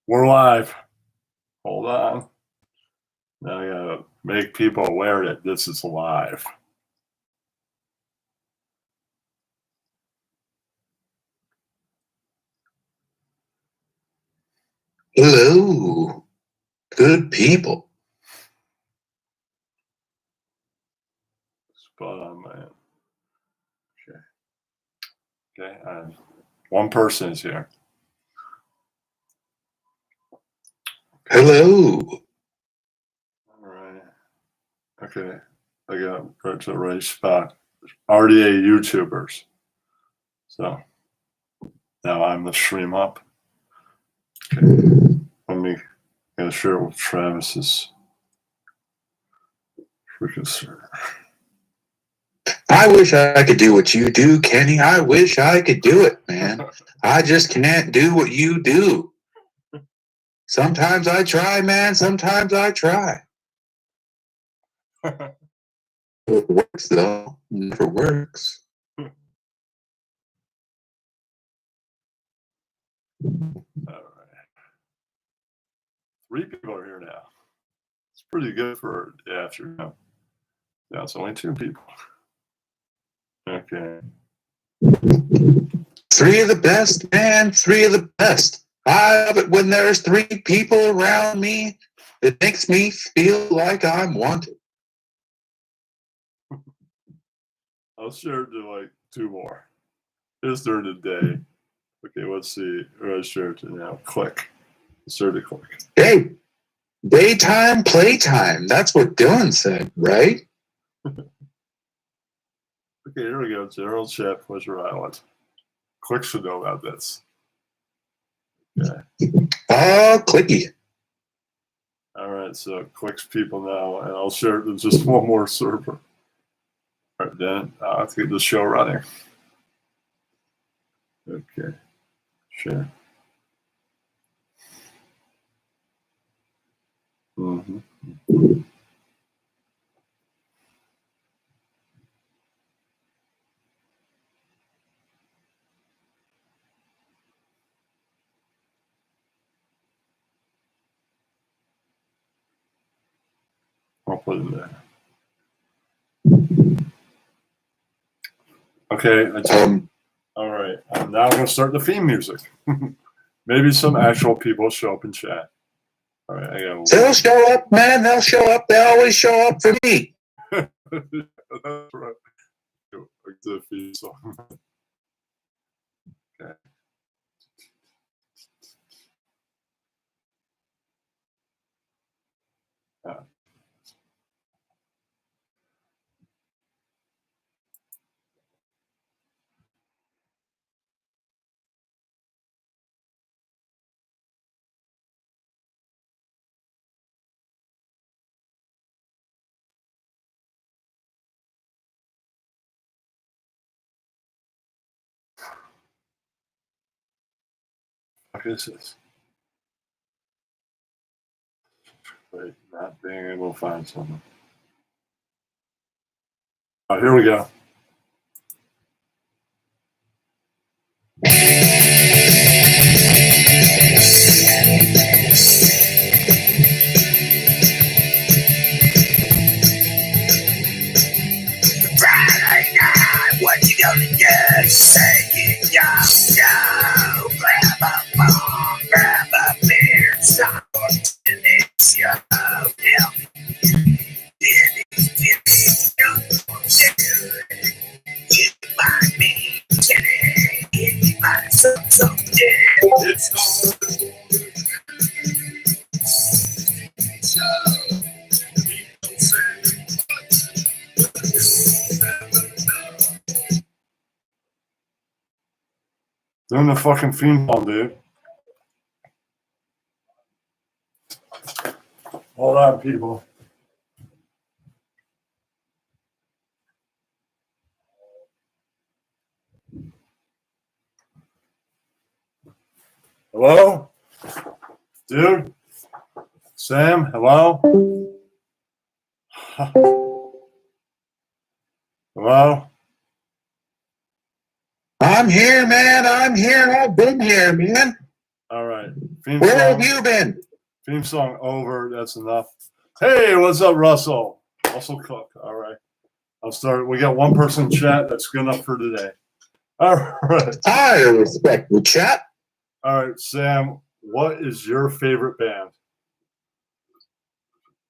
We're live. Hold on. Now I gotta make people aware that this is live. Hello, good people. Spot on, man. Okay. One person is here. Hello. All right. Okay. I got right to the right spot. RDA YouTubers. So now I'm the stream up. Okay. Let me gotta share it with Travis's freaking server. I wish I could do what you do, Kenny. I wish I could do it, man. I just can't do what you do. Sometimes I try, man. Sometimes I try. It works, though. It never works. All right. 3 people are here now. It's pretty good for the afternoon. Yeah, it's only 2 people. Okay. 3 of the best, man. 3 of the best. I love it when there's 3 people around me. It makes me feel like I'm wanted. I'll share it to like 2 more. Just during the day. Okay, let's see. Who I share it to now? Click. Share to click. Hey, daytime, playtime. That's what Dylan said, right? Okay, here we go. General chat, Pleasure Island. Click should know about this. Okay. Oh, clicky. All right, so clicks people now, and I'll share it to just one more server. All right, then I'll have to get the show running. Okay, share. Mm-hmm. I'll put it there. Okay, all right. I'm now going to start the theme music. Maybe some actual people show up in chat. All right, They'll show up, man. They'll show up. They always show up for me. That's right. The theme song. Okay. What is this? Wait, not being able to find something. Oh, here we go. Friday night, what you gonna do? Say it, yo. Grab a bong, grab a beer, stop watching this show. Doing the fucking theme song, dude. Hold on, people. Hello? Dude? Sam, hello? Hello? I'm here, man. I'm here. I've been here, man. All right. Theme Where have song, you been? theme song over. That's enough. Hey, what's up, Russell? Russell Cook. All right. I'll start. We got one person in chat. That's good enough for today. All right. I respect the chat. All right, Sam, what is your favorite band?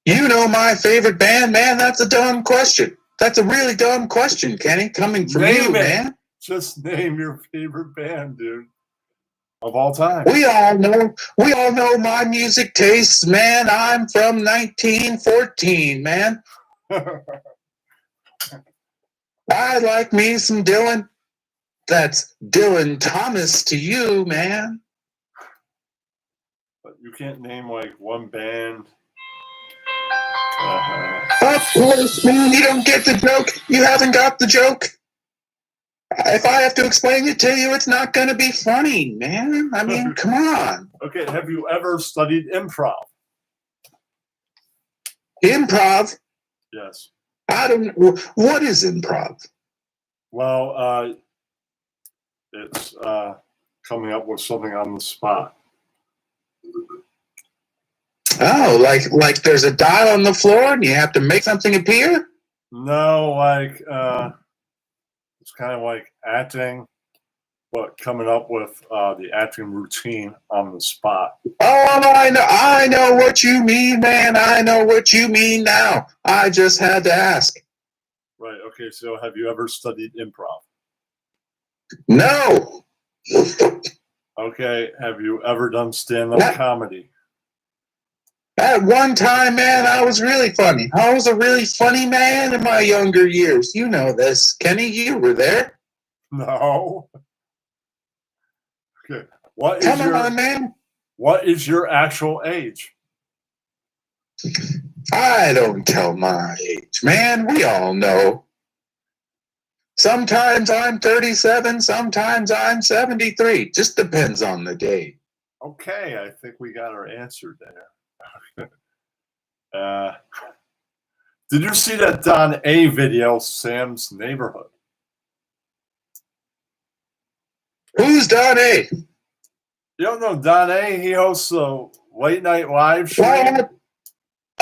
You know my favorite band, man. That's a dumb question. That's a really dumb question, Kenny. Coming from Name you, it. man. Just name your favorite band, dude, of all time. We all know my music tastes, man. I'm from 1914, man. I like me some Dylan. That's Dylan Thomas to you, man. But you can't name like one band. Of course, man. You don't get the joke. You haven't got the joke. If I have to explain it to you, it's not going to be funny, man. I mean, come on. Okay, have you ever studied improv? Improv? Yes. I don't know. What is improv? Well, it's coming up with something on the spot. Oh, like there's a dot on the floor and you have to make something appear? No, like it's kind of like acting, but coming up with the acting routine on the spot. Oh, I know what you mean, man. I know what you mean now. I just had to ask. Right. Okay. So, have you ever studied improv? No. Okay. Have you ever done stand-up comedy? At one time, man, I was really funny. I was a really funny man in my younger years. You know this. Kenny, you were there. No. Okay. Come on, man. What is your actual age? I don't tell my age, man. We all know. Sometimes I'm 37, sometimes I'm 73. Just depends on the day. Okay, I think we got our answer there. Did you see that Don A video, Sam's Neighborhood? Who's Don A? You don't know Don A? He hosts a late night live show. What?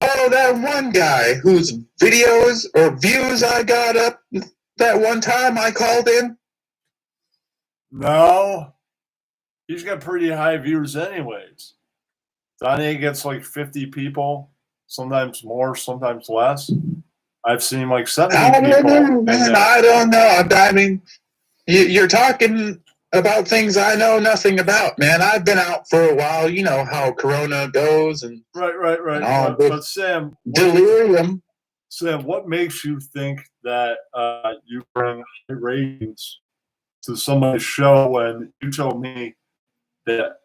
Oh, that one guy whose videos or views I got up that one time I called in? No. He's got pretty high views anyways. Don A gets like 50 people, sometimes more, sometimes less. I've seen like 70 I people. don't know, man. I don't know. I mean, you're talking about things I know nothing about, man. I've been out for a while. You know how Corona goes and Right. But Sam, delirium. Sam, what makes you think that you bring high ratings to somebody's show when you told me that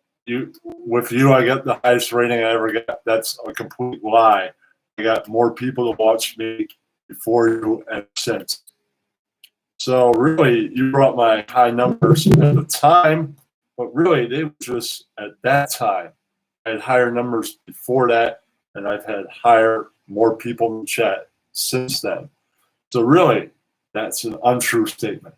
with you I get the highest rating I ever got? That's a complete lie. I got more people to watch me before you and since. So really, you brought my high numbers at the time, but really they were just at that time. I had higher numbers before that, and I've had more people in chat since then. So really, that's an untrue statement.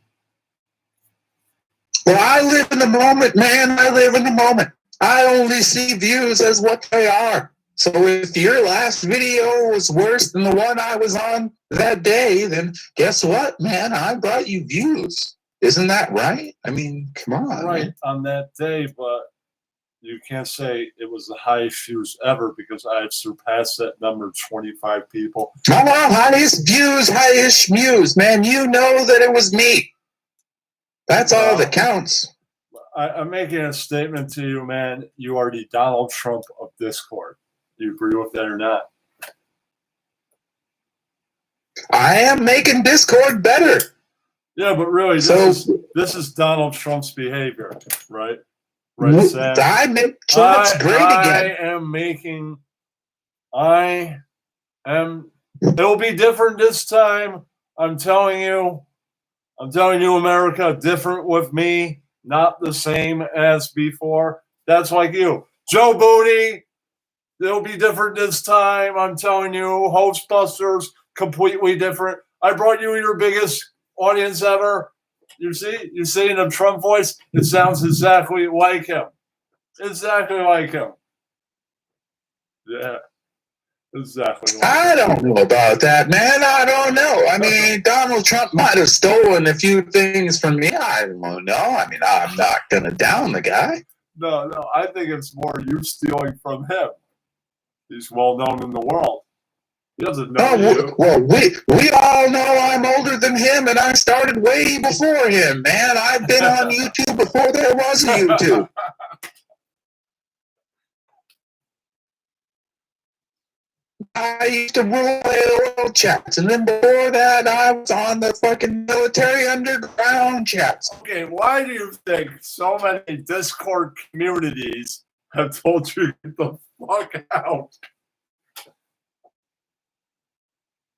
Well, I live in the moment, man. I live in the moment. I only see views as what they are. So if your last video was worse than the one I was on that day, then guess what, man? I brought you views. Isn't that right? I mean, come on. Right, man. on that day, but you can't say it was the highest views ever because I had surpassed that number 25 people. Oh, well, highest views, highest views, man. You know that it was me. That's all that counts. I'm making a statement to you, man. You are the Donald Trump of Discord. Do you agree with that or not? I am making Discord better. Yeah, but really, this is Donald Trump's behavior, right? Right, Sam? I make Trump's great again. It'll be different this time. I'm telling you, America, different with me, not the same as before. That's like you. Joe Booty, it'll be different this time. I'm telling you, Hostbusters, completely different. I brought you your biggest audience ever. You see in the Trump voice, it sounds exactly like him. Exactly like him. Yeah, exactly like I him. don't know about that, man. I don't know. I mean, Donald Trump might have stolen a few things from me. I don't know. I mean, I'm not going to down the guy. No, I think it's more you stealing from him. He's well known in the world. He doesn't know you. Well, we all know I'm older than him, and I started way before him, man. I've been on YouTube before there was a YouTube. I used to rule AOL chats, and then before that, I was on the fucking military underground chats. Okay, why do you think so many Discord communities have told you to get the fuck out?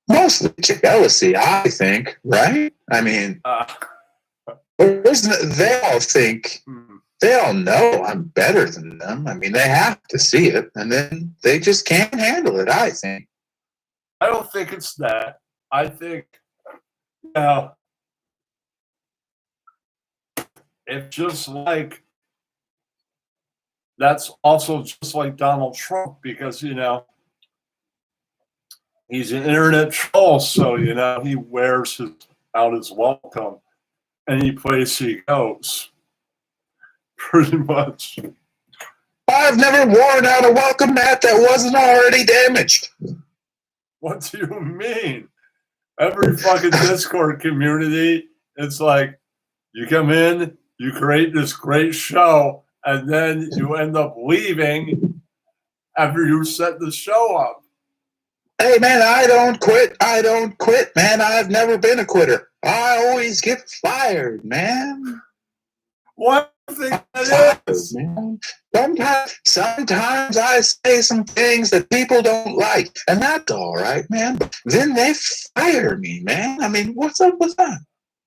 Mostly jealousy, I think, right? I mean, they all think, they all know I'm better than them. I mean, they have to see it, and then they just can't handle it, I think. I don't think it's that. I think, you know, it's just like, that's also just like Donald Trump because, you know, he's an internet troll, so, you know, he wears out his welcome any place he goes. Pretty much. I've never worn out a welcome mat that wasn't already damaged. What do you mean? Every fucking Discord community, it's like you come in, you create this great show, and then you end up leaving after you set the show up. Hey, man, I don't quit. I don't quit, man. I've never been a quitter. I always get fired, man. What do you think that is? Man. Sometimes I say some things that people don't like, and that's all right, man. But then they fire me, man. I mean, what's up with that?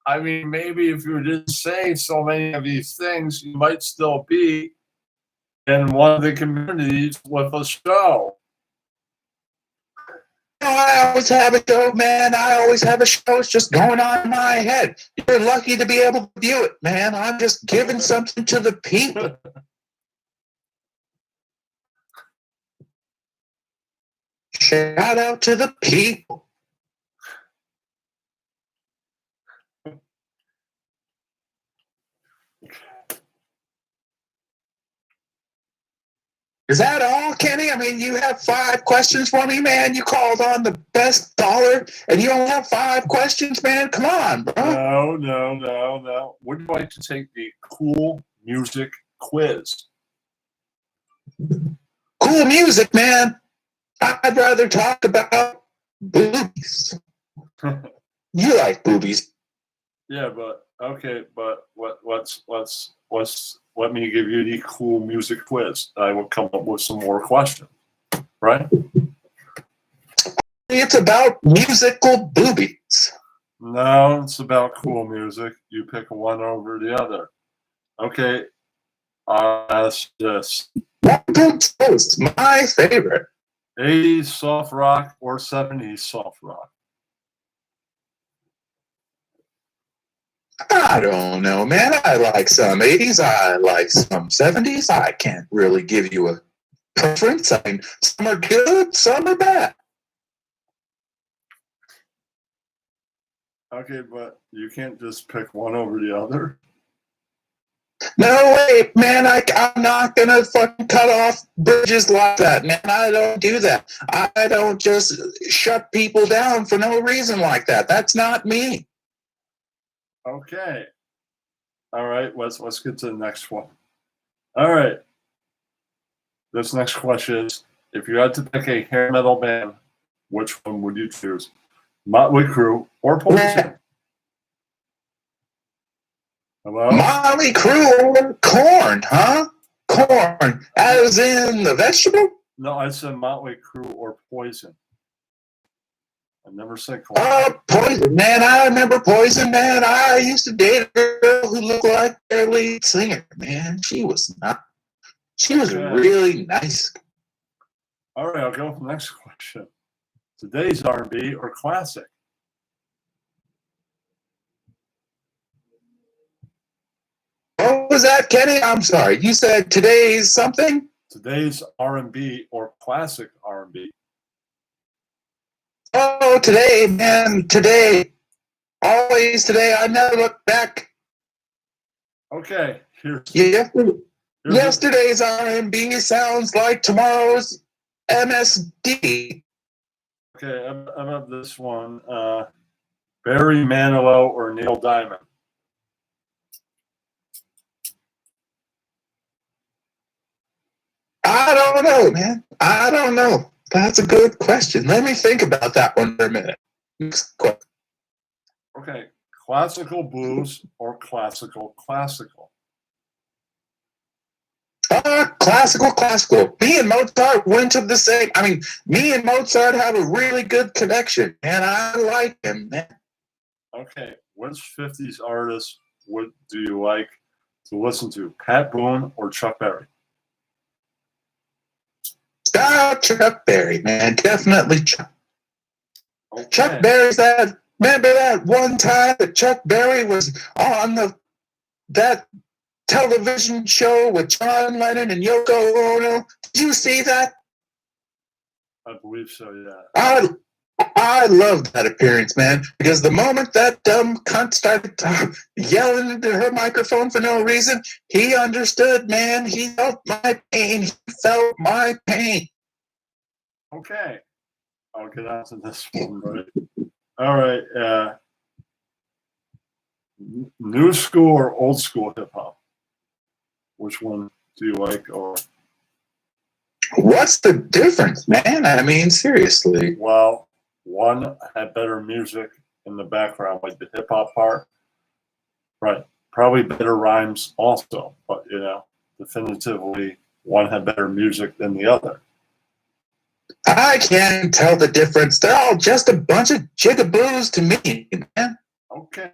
I mean, maybe if you didn't say so many of these things, you might still be in one of the communities with a show. I always have a show, man. I always have a show. It's just going on in my head. You're lucky to be able to view it, man. I'm just giving something to the people. Shout out to the people. Is that all, Kenny? I mean, you have 5 questions for me, man. You called on the best dollar, and you only have 5 questions, man. Come on, bro. No. Would you like to take the cool music quiz? Cool music, man. I'd rather talk about boobies. You like boobies. Yeah, but okay, but let's let me give you the cool music quiz. I will come up with some more questions, right? It's about musical boobies. No, it's about cool music. You pick one over the other. Okay, I'll ask this. What's my favorite? 80s soft rock or 70s soft rock? I don't know, man. I like some 80s. I like some 70s. I can't really give you a preference. I mean, some are good, some are bad. Okay, but you can't just pick one over the other. No way, man. I'm not going to fucking cut off bridges like that, man. I don't do that. I don't just shut people down for no reason like that. That's not me. Okay. All right, let's get to the next one. All right. This next question is, if you had to pick a hair metal band, which one would you choose? Motley Crue or Poison? Hello? Motley Crue or Corn, huh? Corn, as in the vegetable? No, I said Motley Crue or Poison. I never said Corn. Poison, man. I remember Poison, man. I used to date a girl who looked like their lead singer, man. She was really nice. All right, I'll go for the next question. Today's R&B or classic? Oh, What was that, Kenny? I'm sorry. You said today's something? Today's R&B or classic R&B. Oh, today, man. Today. Always today. I never look back. Okay, here's Yesterday's R&B sounds like tomorrow's MSD. okay. I have this one. Barry Manilow or Neil Diamond. I don't know, man. I don't know. That's a good question. Let me think about that one for a minute. Okay, classical blues or classical. Classical. Me and Mozart went to the same. I mean, me and Mozart have a really good connection, and I like him, man. Okay, which 50s artist do you like to listen to? Pat Boone or Chuck Berry? Chuck Berry, man. Definitely Chuck. Okay. Chuck Berry's that. Remember that one time that Chuck Berry was on that television show with John Lennon and Yoko Ono? Did you see that? I believe so, yeah. I loved that appearance, man, because the moment that dumb cunt started yelling into her microphone for no reason, he understood, man. He felt my pain. He felt my pain. Okay, I'll get on to this one, right? All right, new school or old school hip hop? Which one do you like? Or What's the difference, man? I mean, seriously. well, one had better music in the background, like the hip hop part. Right. Probably better rhymes also, but definitively one had better music than the other. I can't tell the difference. They're all just a bunch of jigaboos to me, man. Okay.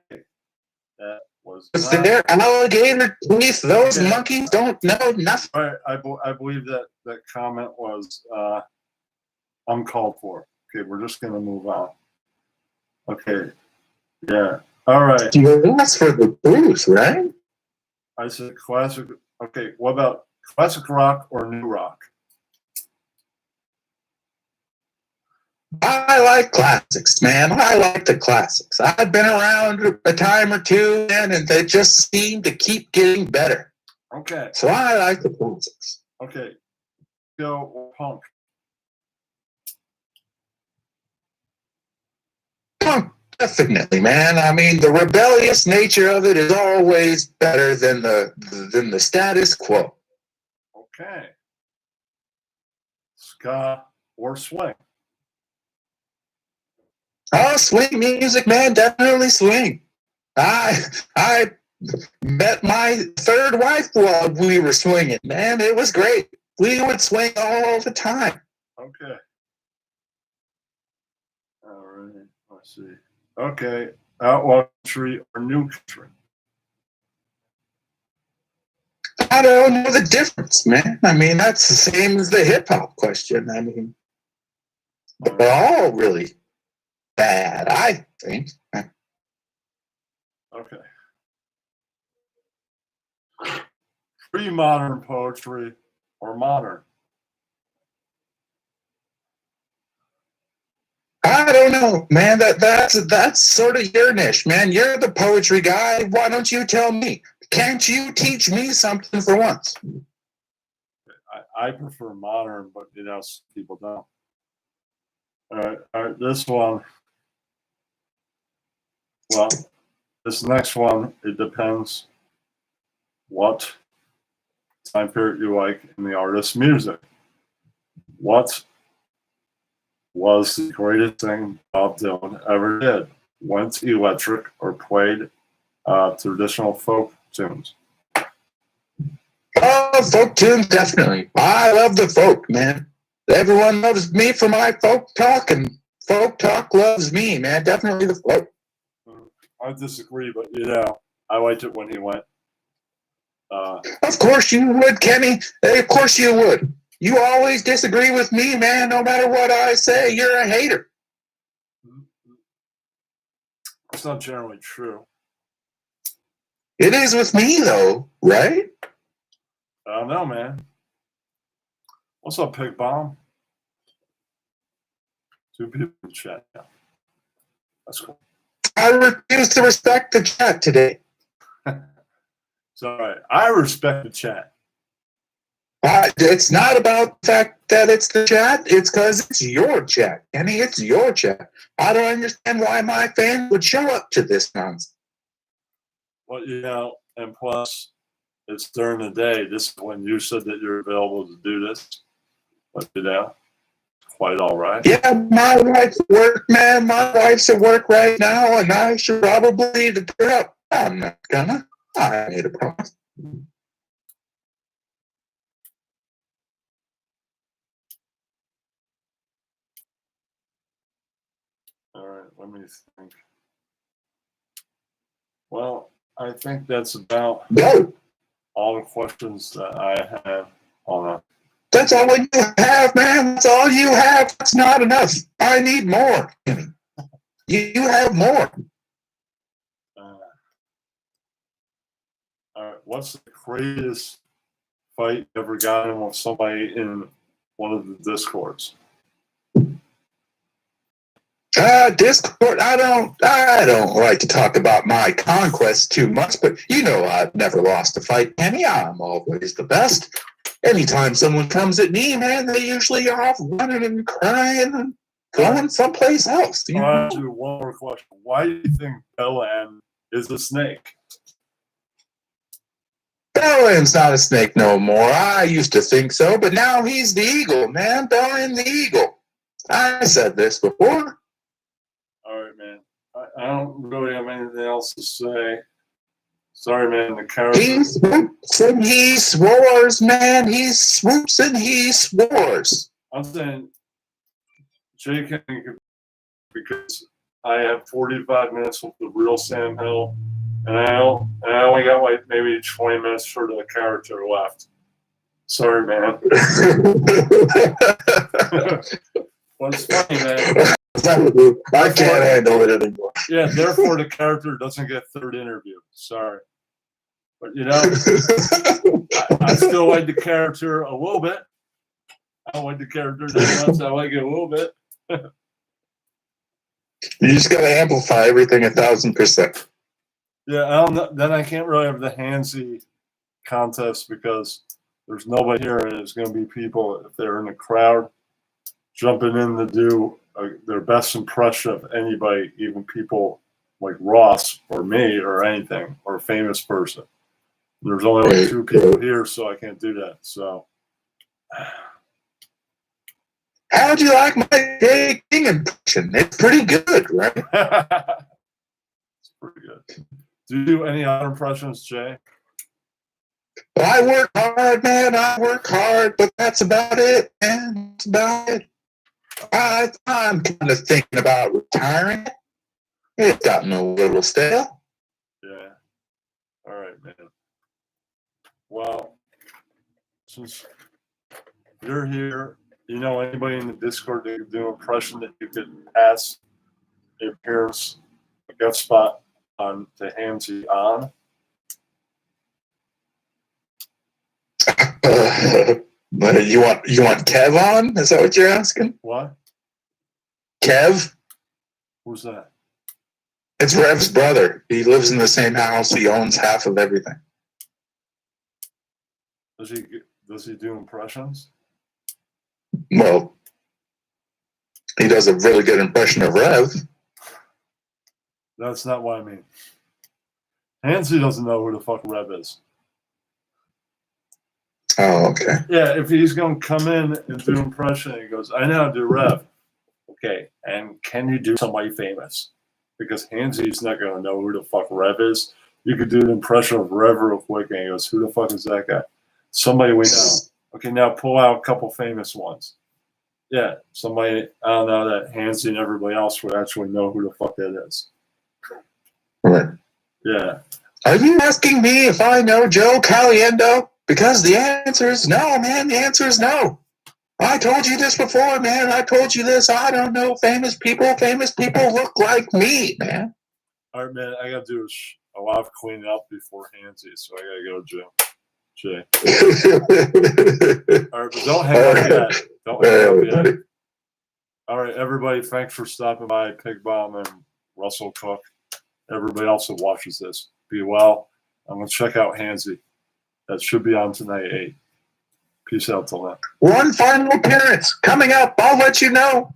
That was With their alligator teeth, those Okay. monkeys don't know nothing. All right, I believe that comment was uncalled for. Okay, we're just going to move on. Okay. Yeah. All right. You asked for the blues, right? I said classic. Okay, what about classic rock or new rock? I like classics, man. I like the classics. I've been around a time or two, man, and they just seem to keep getting better. Okay. So I like the classics. Okay. Go or punk? Punk, definitely, man. I mean, the rebellious nature of it is always better than the status quo. Okay. Ska or swing? Oh, swing music, man, definitely swing. I met my third wife while we were swinging, man. It was great. We would swing all the time. Okay. All right. Let's see. Okay. Outlaw country or new country? I don't know the difference, man. I mean, that's the same as the hip hop question. I mean, they're all really bad, I think. Okay. Pre-modern poetry or modern? I don't know, man. That's sort of your niche, man. You're the poetry guy. Why don't you tell me? Can't you teach me something for once? I prefer modern, but some people don't. All right. This one. Well, this next one, it depends what time period you like in the artist's music. What was the greatest thing Bob Dylan ever did? Went electric or played traditional folk tunes? Oh, folk tunes, definitely. I love the folk, man. Everyone loves me for my folk talk, and folk talk loves me, man. Definitely the folk. I disagree, but I liked it when he went. Of course you would, Kenny. Of course you would. You always disagree with me, man. No matter what I say, you're a hater. It's not generally true. It is with me, though, right? I don't know, man. What's up, Pig Bomb? 2 people in chat. Yeah. That's cool. I refuse to respect the chat today. It's all right. I respect the chat. It's not about the fact that it's the chat. It's because it's your chat, Kenny. It's your chat. I don't understand why my fans would show up to this nonsense. Well, you know, and plus, it's during the day. This is when you said that you're available to do this. But, you know, quite all right. Yeah, my wife's at work, man. My wife's at work right now, and I should probably turn up. I'm not gonna. I made a promise. All right, let me think. Well, I think that's about Go. all the questions that I have. Hold on. That's all you have, man. That's all you have. That's not enough. I need more. You have more. All right, what's the greatest fight you ever got in with somebody in one of the Discords? Discord. I don't like to talk about my conquests too much, but you know I've never lost a fight, Kenny. I'm always the best. Anytime someone comes at me, man, they usually are off running and crying and going someplace else. You I'll know? ask you one more question. Why do you think Bellan is a snake? Bella's not a snake no more. I used to think so, but now he's the eagle, man. Bellan the eagle. I said this before. All right, man. I don't really have anything else to say. Sorry, man. The character. He swoops and he swores, man. He swoops and he swores. I'm saying Jake, because I have 45 minutes with the real Sam Hill, and I only got like maybe 20 minutes for the character left. Sorry, man. But it's funny, man. I can't handle it anymore. Yeah, therefore the character doesn't get third interview. Sorry. But you know, I still like the character a little bit. I don't like the character that much. I like it a little bit. You just gotta amplify everything 1,000%. Yeah, I don't know. Then I can't really have the handsy contest because there's nobody here, and it's going to be people, if they're in the crowd, jumping in to do their best impression of anybody, even people like Ross or me or anything, or a famous person. There's only like 2 people here, so I can't do that. So, How'd you like my Jay King impression? It's pretty good, right? it's pretty good. Do you do any other impressions, Jay? I work hard, man. I work hard, but that's about it, man. That's about it. I'm kind of thinking about retiring. It's gotten a little stale. Yeah. All right, man. Well, since you're here, you know anybody in the Discord that could do an impression that you could ask a appearance, a guest spot on to Handsy on? You want Kev on? Is that what you're asking? What? Kev? Who's that? It's Rev's brother. He lives in the same house. He owns half of everything. Does he do impressions? Well, he does a really good impression of Rev. That's not what I mean. Handsy doesn't know who the fuck Rev is. Oh, okay. Yeah, if he's going to come in and do impression, he goes, I know how to do Rev. Okay, and can you do somebody famous? Because Hansy's not going to know who the fuck Rev is. You could do an impression of Rev real quick, and he goes, who the fuck is that guy? Somebody we know. Okay, now pull out a couple famous ones. Yeah, somebody, I don't know, that Handsy and everybody else would actually know who the fuck that is. Right. Yeah. Are you asking me if I know Joe Caliendo? Because the answer is no, man. The answer is no. I told you this before, man. I told you this. I don't know famous people. Famous people look like me, man. All right, man, I got to do a lot of cleaning up before Hansy, so I gotta go, Jay. All right, but don't hang up yet. Don't hang up yet. All right, everybody, thanks for stopping by. Pig Bomb and Russell Cook. Everybody else that watches this, be well. I'm gonna check out Hansy. That should be on tonight at 8. Peace out till then. One final appearance coming up. I'll let you know.